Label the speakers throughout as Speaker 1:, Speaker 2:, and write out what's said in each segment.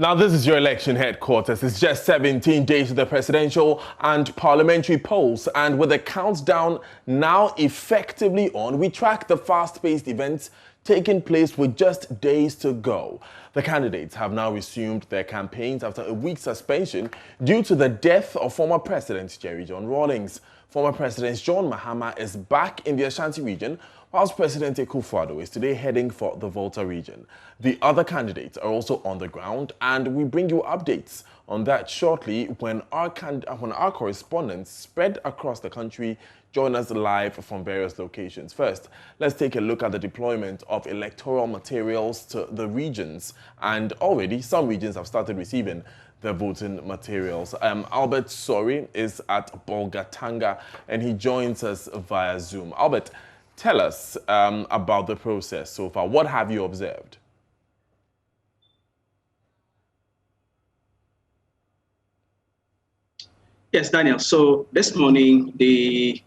Speaker 1: Now, this is your election headquarters. It's just 17 days to the presidential and parliamentary polls, and with the countdown now effectively on, we track the fast-paced events taking place with just days to go. The candidates have now resumed their campaigns after a week's suspension due to the death of former President Jerry John Rawlings. Former President John Mahama is back in the Ashanti region, whilst President Akufo-Addo is today heading for the Volta region. The other candidates are also on the ground, and we bring you updates on that shortly when our correspondents spread across the country join us live from various locations. First, let's take a look at the deployment of electoral materials to the regions, and already some regions have started receiving the voting materials. Albert Sori is at Bolgatanga, and he joins us via Zoom. Albert, tell us about the process so far. What have you observed?
Speaker 2: Yes, Daniel. So this morning, the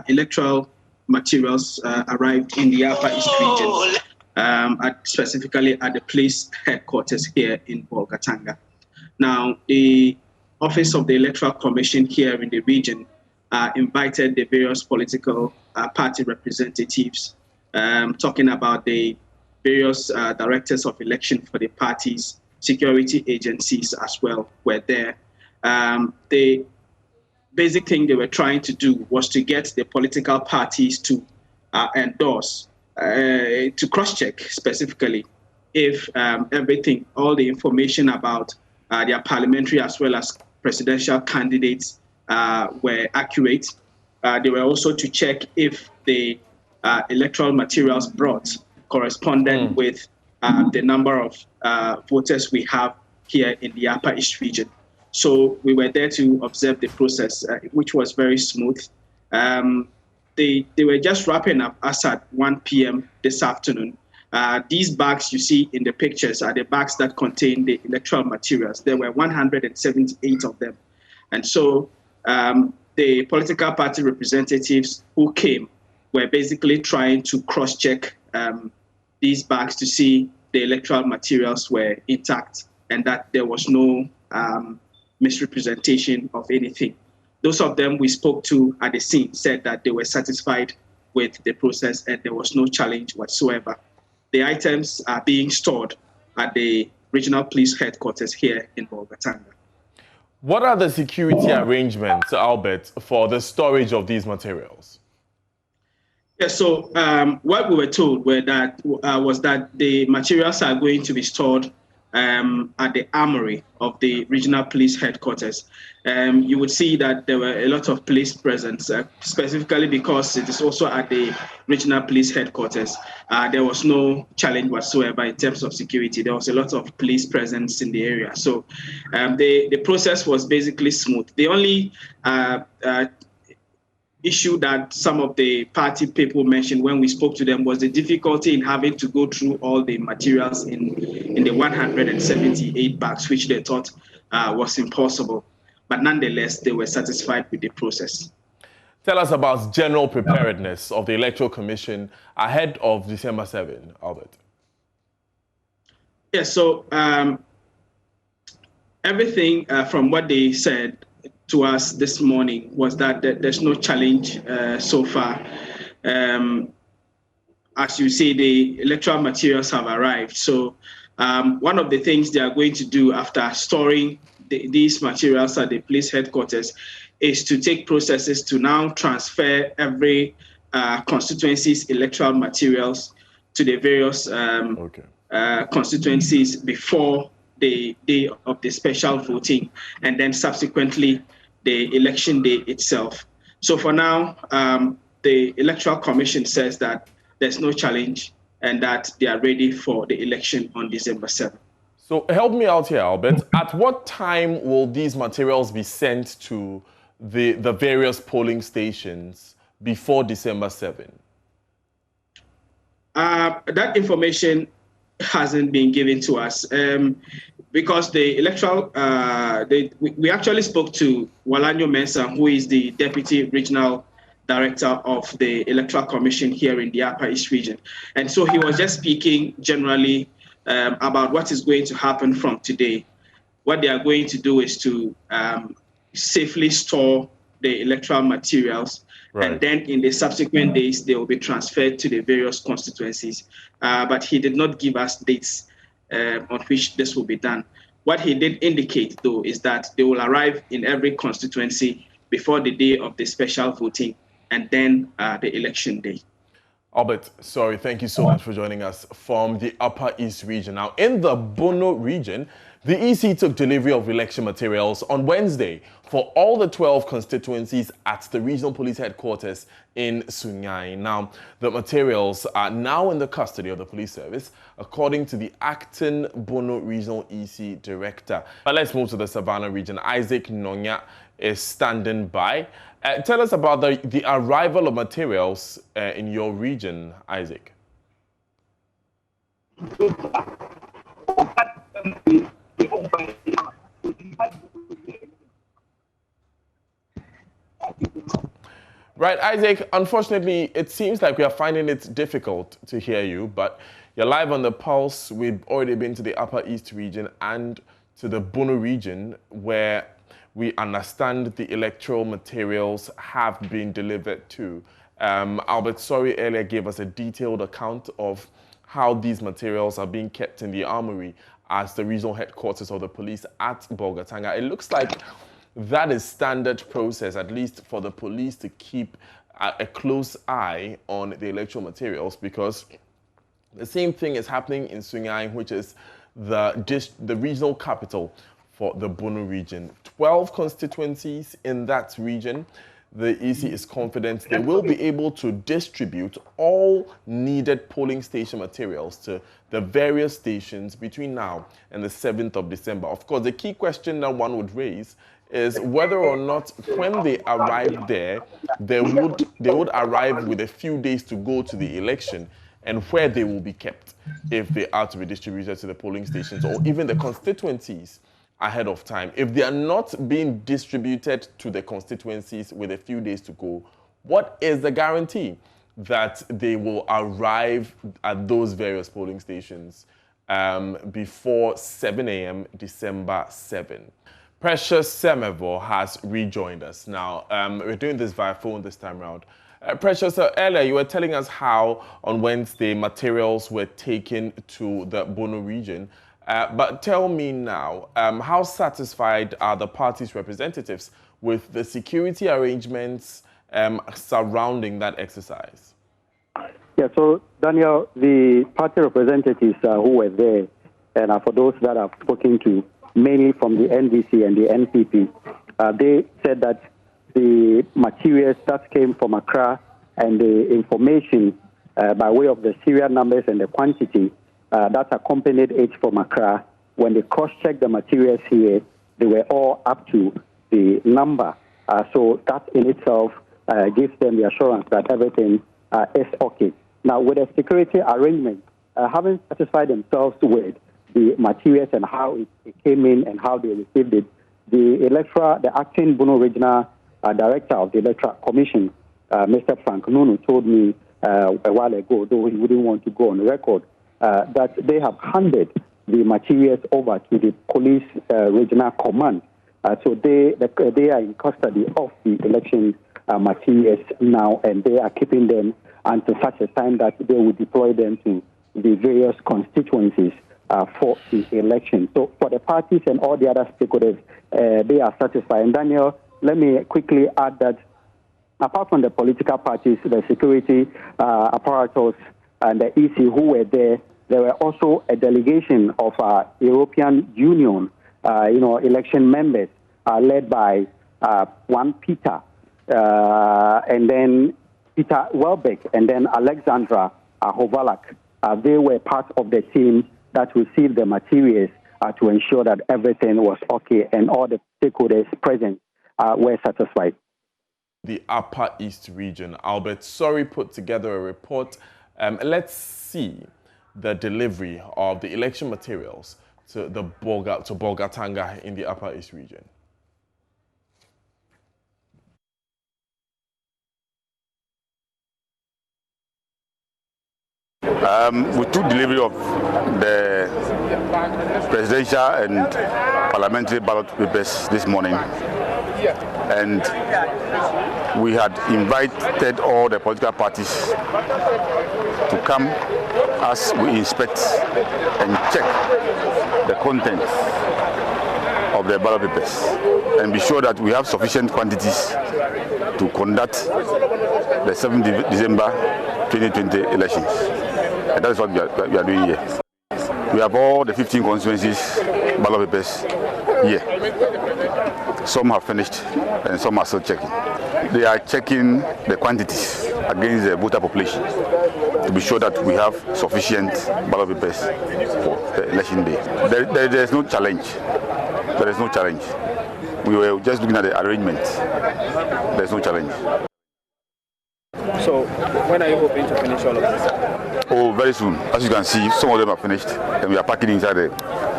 Speaker 2: electoral materials arrived in the Upper East region, specifically at the police headquarters here in Bolgatanga. Now, the Office of the Electoral Commission here in the region invited the various political party representatives, talking about the various directors of election for the parties, security agencies as well were there. The basic thing they were trying to do was to get the political parties to endorse, to cross-check specifically if everything, all the information about their parliamentary as well as presidential candidates were accurate. They were also to check if the electoral materials brought corresponded with the number of voters we have here in the Upper East region. So we were there to observe the process, which was very smooth. They were just wrapping up as at 1 p.m. this afternoon. These bags you see in the pictures are the bags that contain the electoral materials. There were 178 of them. And so the political party representatives who came were basically trying to cross-check these bags to see the electoral materials were intact and that there was no misrepresentation of anything. Those of them we spoke to at the scene said that they were satisfied with the process and there was no challenge whatsoever. The items are being stored at the regional police headquarters here in Bolgatanga.
Speaker 1: What are the security arrangements, Albert, for the storage of these materials?
Speaker 2: Yes, so what we were told was that the materials are going to be stored at the armory of the regional police headquarters. You would see that there were a lot of police presence, specifically because it is also at the regional police headquarters. There was no challenge whatsoever in terms of security. There was a lot of police presence in the area. So the process was basically smooth. The only issue that some of the party people mentioned when we spoke to them was the difficulty in having to go through all the materials in the 178 bags, which they thought was impossible. But nonetheless, they were satisfied with the process.
Speaker 1: Tell us about general preparedness of the Electoral Commission ahead of December 7, Albert.
Speaker 2: Yes, so everything from what they said to us this morning was that there's no challenge so far. As you see, the electoral materials have arrived. So one of the things they are going to do after storing these materials at the police headquarters is to take processes to now transfer every constituency's electoral materials to the various constituencies before the day of the special voting, and then subsequently the election day itself. So for now, the Electoral Commission says that there's no challenge and that they are ready for the election on December 7th.
Speaker 1: So help me out here, Albert. At what time will these materials be sent to the various polling stations before December 7?
Speaker 2: That information hasn't been given to us because the electoral, we actually spoke to Walanyo Mensah, who is the Deputy Regional Director of the Electoral Commission here in the Upper East region. And so he was just speaking generally about what is going to happen from today. what they are going to do is to safely store the electoral materials.
Speaker 1: Right.
Speaker 2: And then in the subsequent days, they will be transferred to the various constituencies. But he did not give us dates on which this will be done. What he did indicate, though, is that they will arrive in every constituency before the day of the special voting and then the election day.
Speaker 1: Albert, sorry, thank you so much for joining us from the Upper East region. Now, in the Bono region, the EC took delivery of election materials on Wednesday for all the 12 constituencies at the regional police headquarters in Sunyani. Now, the materials are now in the custody of the police service, according to the acting Bono regional EC director. But let's move to the Savannah region. Isaac Nonya is standing by. Tell us about the arrival of materials in your region, Isaac. Right, Isaac, unfortunately, it seems like we are finding it difficult to hear you, but you're live on the pulse. We've already been to the Upper East region and to the Bono region, where we understand the electoral materials have been delivered to. Albert Sorry earlier gave us a detailed account of how these materials are being kept in the armory as the regional headquarters of the police at Bolgatanga. It looks like that is standard process, at least for the police to keep a close eye on the electoral materials, because the same thing is happening in Sunyani, which is the regional capital for the Bono region. 12 constituencies in that region. The EC is confident they will be able to distribute all needed polling station materials to the various stations between now and the 7th of December. Of course, the key question that one would raise is whether or not when they arrive there, they would arrive with a few days to go to the election, and where they will be kept if they are to be distributed to the polling stations or even the constituencies ahead of time. If they are not being distributed to the constituencies with a few days to go, what is the guarantee that they will arrive at those various polling stations before 7 a.m. December 7? Precious Semevo has rejoined us. Now, we're doing this via phone this time around. Precious, earlier you were telling us how on Wednesday materials were taken to the Bono region. But tell me now, how satisfied are the party's representatives with the security arrangements surrounding that exercise?
Speaker 3: Yeah, so Daniel, the party representatives who were there, and for those that I've spoken to, mainly from the NDC and the NPP, they said that the materials that came from Accra and the information by way of the serial numbers and the quantity that accompanied it from Accra, when they cross-checked the materials here, they were all up to the number. So that in itself gives them the assurance that everything is okay. Now, with the security arrangement, having satisfied themselves with the materials and how it came in and how they received it, the acting Bono Regional Director of the Electoral Commission, Mr. Frank Nunu, told me a while ago, though he wouldn't want to go on record, that they have handed the materials over to the police regional command. So they are in custody of the election materials now, and they are keeping them until such a time that they will deploy them to the various constituencies for the election. So for the parties and all the other stakeholders, they are satisfied. And Daniel, let me quickly add that apart from the political parties, the security apparatus and the EC who were there were also a delegation of European Union, election members led by one Peter, and then Peter Welbeck, and then Alexandra Hovalak. They were part of the team that received the materials to ensure that everything was okay and all the stakeholders present were satisfied.
Speaker 1: The Upper East region, Albert Sorry put together a report. Let's see the delivery of the election materials to Bolgatanga in the Upper East region.
Speaker 4: We took delivery of the presidential and parliamentary ballot papers this morning, and we had invited all the political parties to come as we inspect and check the content of the ballot papers and be sure that we have sufficient quantities to conduct the 7th December 2020 elections. And that is what we are doing here. We have all the 15 constituencies ballot papers here. Some have finished and some are still checking. They are checking the quantities against the voter population to be sure that we have sufficient ballot papers for the election day. There is no challenge. There is no challenge. We were just looking at the arrangement. There is no challenge.
Speaker 5: So, when are you hoping to finish all of this?
Speaker 4: Oh, very soon. As you can see, some of them are finished, and we are packing inside the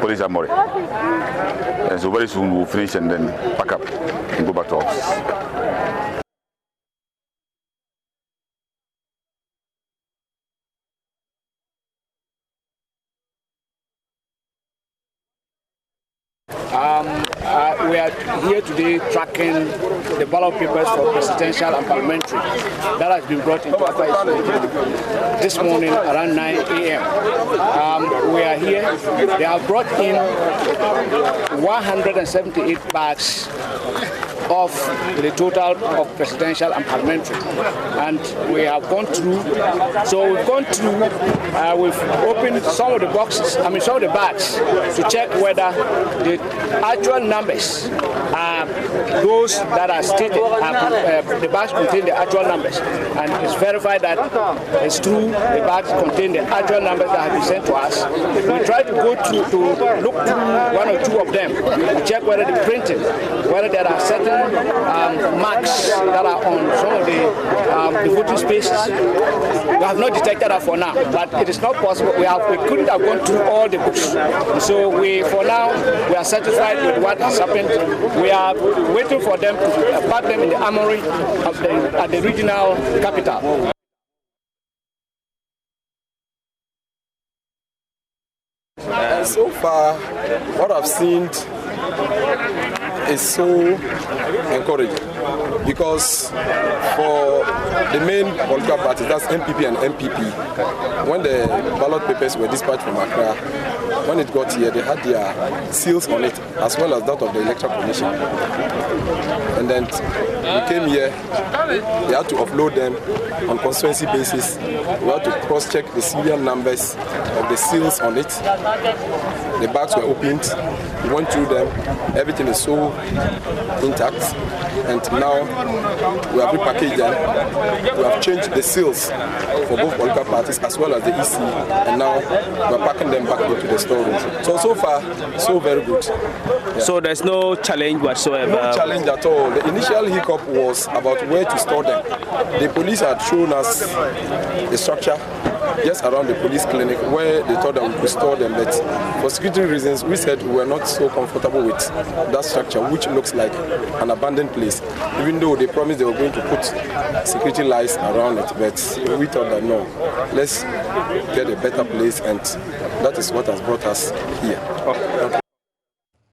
Speaker 4: police armory. And so very soon we'll finish and then pack up and go back to office.
Speaker 5: We are here today tracking the ballot papers for presidential and parliamentary that has been brought into office this morning around 9 a.m. We are here. They have brought in 178 bags of the total of presidential and parliamentary, and we have gone through. So we've gone through. We've opened some of the boxes. some of the bags to check whether the actual numbers are those that are stated. The bags contain the actual numbers, and it's verified that it's true. The bags contain the actual numbers that have been sent to us. We try to go through to look through one or two of them to check whether the printing, whether there are certain marks that are on some of the voting spaces. We have not detected that for now, but it is not possible. We couldn't have gone through all the books. So for now, we are satisfied with what has happened. We are waiting for them to pack them in the armory at the regional capital.
Speaker 6: So far, what I've seen is so encouraging, because for the main political parties, that's MPP and MPP, when the ballot papers were dispatched from Accra, when it got here, they had their seals on it, as well as that of the Electoral Commission. And then we came here, they had to upload them on constituency basis. We had to cross-check the serial numbers of the seals on it. The bags were opened, we went through them, everything is so intact, and now we have repackaged them. We have changed the seals for both political parties as well as the EC, and now we are packing them back into the storeroom. So far, so very good. Yeah.
Speaker 5: So there's no challenge whatsoever?
Speaker 6: No challenge at all. The initial hiccup was about where to store them. The police had shown us the structure just around the police clinic where they thought that we could store them, but for security reasons we said we were not so comfortable with that structure, which looks like an abandoned place, even though they promised they were going to put security lights around it. But we thought that no, let's get a better place, and that is what has brought us here.